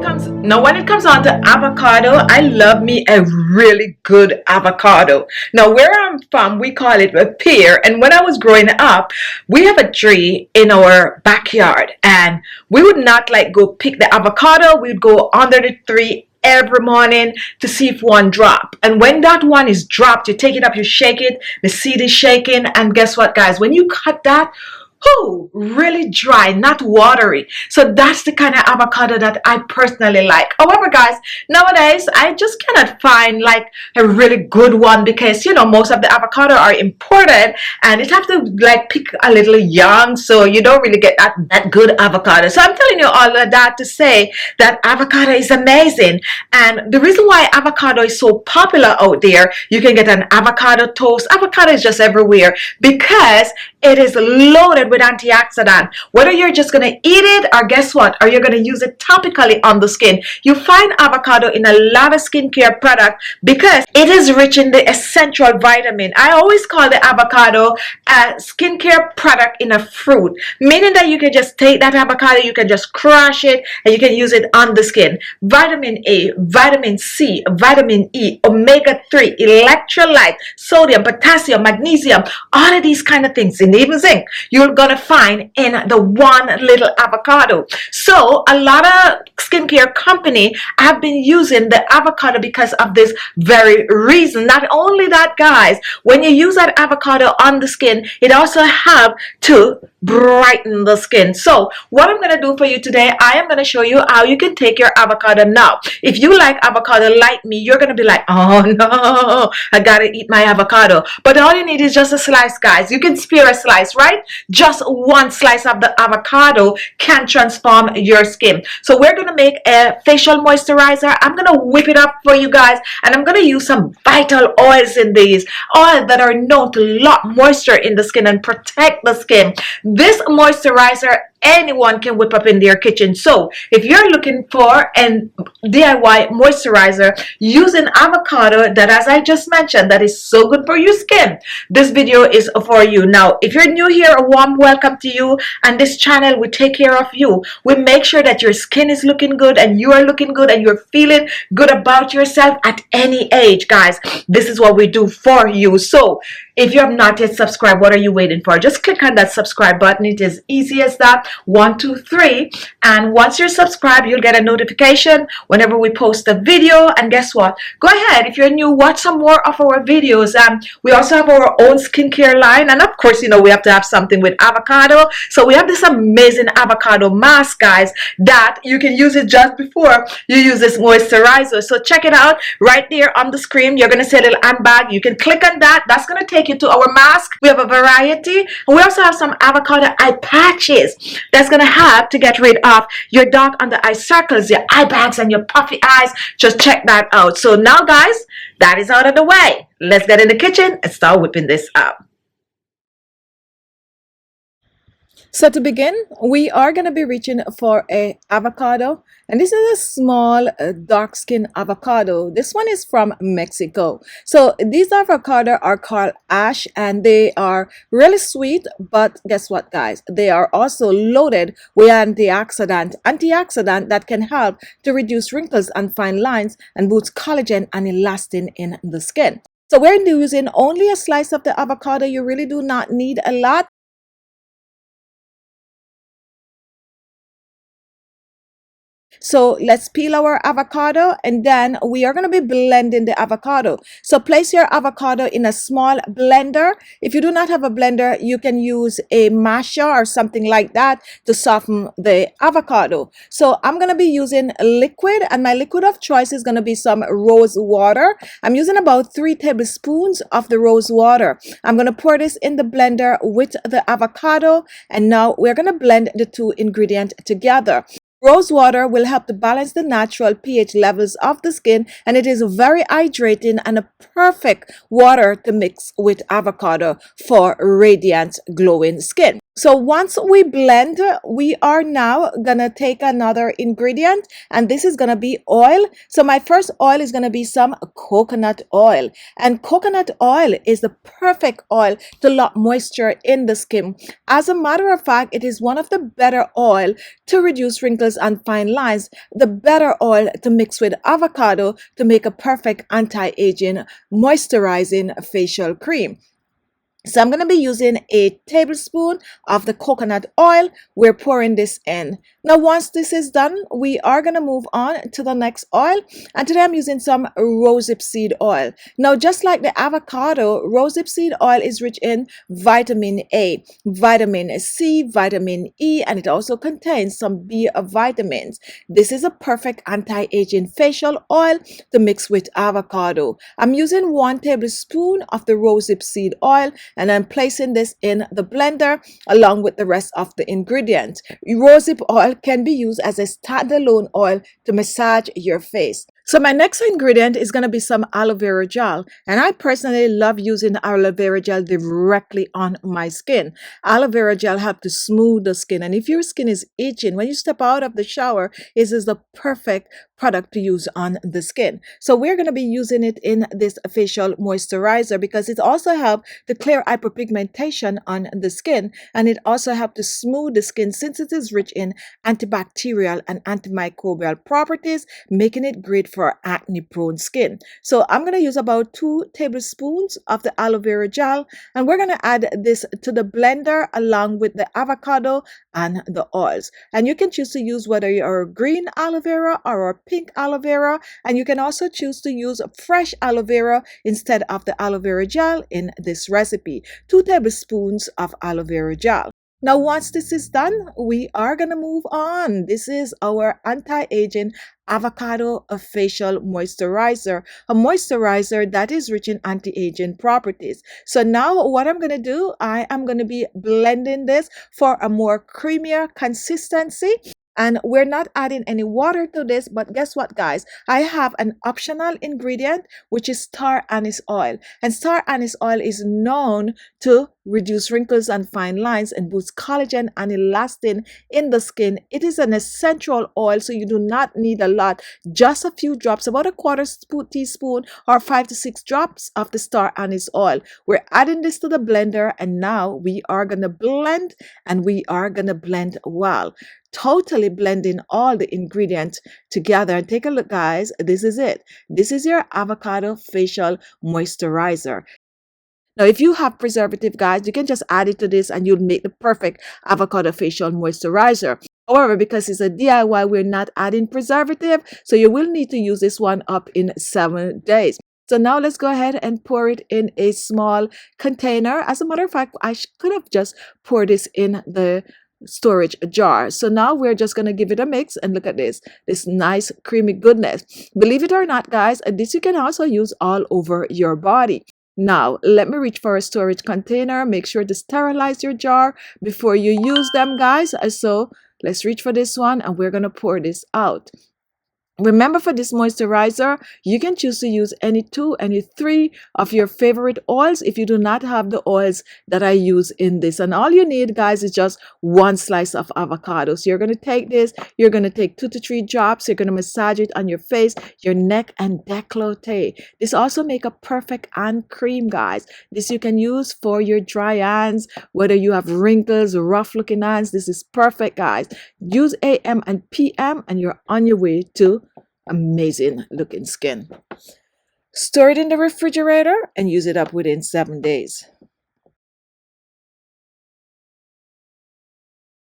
when it comes on to avocado, I love me a really good avocado. Now, where I'm from, we call it a pear. And when I was growing up, we have a tree in our backyard, and we would not like go pick the avocado. We'd go under the tree every morning to see if one drop. And when that one is dropped, you take it up, you shake it, the seed is shaking, and guess what, guys? When you cut that, oh, really dry, not watery. So that's the kind of avocado that I personally like. However, guys, nowadays I just cannot find like a really good one because, you know, most of the avocado are imported and it have to like pick a little young, so you don't really get that good avocado. So I'm telling you all of that to say that avocado is amazing. And the reason why avocado is so popular out there, you can get an avocado toast. Avocado is just everywhere because it is loaded with antioxidant. Whether you're just going to eat it or guess what, or you're going to use it topically on the skin. You find avocado in a lot of skincare products because it is rich in the essential vitamin. I always call the avocado a skincare product in a fruit, meaning that you can just take that avocado, you can just crush it and you can use it on the skin. Vitamin A, vitamin C, vitamin E, omega-3, electrolyte, sodium, potassium, magnesium, all of these kind of things, and even zinc, you're gonna find in the one little avocado. So a lot of skincare company have been using the avocado because of this very reason. Not only that, guys, when you use that avocado on the skin, it also helps to brighten the skin. So what I'm gonna do for you today, I am gonna show you how you can take your avocado. Now, if you like avocado like me, you're gonna be like, oh no, I gotta eat my avocado. But all you need is just a slice, guys. You can spare a slice, right? Just one slice of the avocado can transform your skin. So we're gonna make a facial moisturizer. I'm gonna whip it up for you guys, and I'm gonna use some vital oils in these, oils that are known to lock moisture in the skin and protect the skin. This moisturizer anyone can whip up in their kitchen. So if you're looking for an DIY moisturizer using avocado that, as I just mentioned, that is so good for your skin, this video is for you. Now, if you're new here, a warm welcome to you. And this channel, we take care of you. We make sure that your skin is looking good and you are looking good and you're feeling good about yourself at any age, guys. This is what we do for you. So if you have not yet subscribed, what are you waiting for? Just click on that subscribe button. It is easy as that. 1, 2, 3. And once you're subscribed, you'll get a notification whenever we post a video. And guess what? Go ahead. If you're new, watch some more of our videos. We also have our own skincare line. And of course, you know, we have to have something with avocado. So we have this amazing avocado mask, guys, that you can use it just before you use this moisturizer. So check it out right there on the screen. You're going to see a little handbag. You can click on that. That's going to take you to our mask. We have a variety, and we also have some avocado eye patches that's going to help to get rid of your dark under eye circles, your eye bags, and your puffy eyes. Just check that out. So now, guys, that is out of the way. Let's get in the kitchen and start whipping this up. So to begin, we are going to be reaching for a avocado, and this is a small dark skin avocado. This one is from Mexico. So these avocado are called ash, and they are really sweet, but guess what, guys? They are also loaded with antioxidant that can help to reduce wrinkles and fine lines and boost collagen and elastin in the skin. So we're using only a slice of the avocado. You really do not need a lot. So let's peel our avocado, and then we are going to be blending the avocado. So place your avocado in a small blender. If you do not have a blender, you can use a masher or something like that to soften the avocado. So I'm going to be using liquid, and my liquid of choice is going to be some rose water. I'm using about 3 tablespoons of the rose water. I'm going to pour this in the blender with the avocado, and now we're going to blend the two ingredients together. Rose water will help to balance the natural pH levels of the skin, and it is very hydrating and a perfect water to mix with avocado for radiant, glowing skin. So once we blend, we are now gonna take another ingredient, and this is gonna be oil. So my first oil is gonna be some coconut oil, and coconut oil is the perfect oil to lock moisture in the skin. As a matter of fact, it is one of the better oil to reduce wrinkles and fine lines, the better oil to mix with avocado to make a perfect anti-aging moisturizing facial cream. So I'm going to be using a tablespoon of the coconut oil. We're pouring this in. Now, once this is done, we are going to move on to the next oil. And today I'm using some rosehip seed oil. Now, just like the avocado, rosehip seed oil is rich in vitamin A, vitamin C, vitamin E, and it also contains some B vitamins. This is a perfect anti-aging facial oil to mix with avocado. I'm using 1 tablespoon of the rosehip seed oil, and I'm placing this in the blender along with the rest of the ingredients. Rosehip oil can be used as a standalone oil to massage your face. So my next ingredient is going to be some aloe vera gel, and I personally love using aloe vera gel directly on my skin. Aloe vera gel helps to smooth the skin, and if your skin is itching when you step out of the shower, this is the perfect product to use on the skin. So we're going to be using it in this facial moisturizer because it also helps to clear hyperpigmentation on the skin, and it also helps to smooth the skin since it is rich in antibacterial and antimicrobial properties, making it great for acne prone skin. So I'm going to use about 2 tablespoons of the aloe vera gel, and we're going to add this to the blender along with the avocado and the oils. And you can choose to use whether you're a green aloe vera or a pink aloe vera, and you can also choose to use fresh aloe vera instead of the aloe vera gel in this recipe. 2 tablespoons of aloe vera gel. Now, once this is done, we are going to move on. This is our anti-aging avocado facial moisturizer, a moisturizer that is rich in anti-aging properties. So now what I'm going to do, I am going to be blending this for a more creamier consistency. And we're not adding any water to this, but guess what, guys? I have an optional ingredient, which is star anise oil. And star anise oil is known to reduce wrinkles and fine lines and boost collagen and elastin in the skin. It is an essential oil, so you do not need a lot, just a few drops, about a quarter teaspoon or 5 to 6 drops of the star anise oil. We're adding this to the blender, and now we are going to blend, and we are going to blend well. Totally blending all the ingredients together. And take a look, guys. This is it. This is your avocado facial moisturizer. Now, if you have preservative, guys, you can just add it to this and you'll make the perfect avocado facial moisturizer. However, because it's a DIY, we're not adding preservative, so you will need to use this one up in 7 days. So now let's go ahead and pour it in a small container. As a matter of fact, I could have just poured this in the storage jar. So now we're just going to give it a mix, and look at this nice creamy goodness. Believe it or not, guys, this you can also use all over your body. Now let me reach for a storage container. Make sure to sterilize your jar before you use them, guys. So let's reach for this one, and we're going to pour this out. Remember, for this moisturizer, you can choose to use any 2, any 3 of your favorite oils if you do not have the oils that I use in this. And all you need, guys, is just 1 slice of avocado. So you're going to take this, you're going to take 2 to 3 drops, you're going to massage it on your face, your neck, and décolleté. This also make a perfect hand cream, guys. This you can use for your dry hands, whether you have wrinkles, rough looking hands. This is perfect, guys. Use AM and PM, and you're on your way to amazing looking skin. Store it in the refrigerator and use it up within 7 days.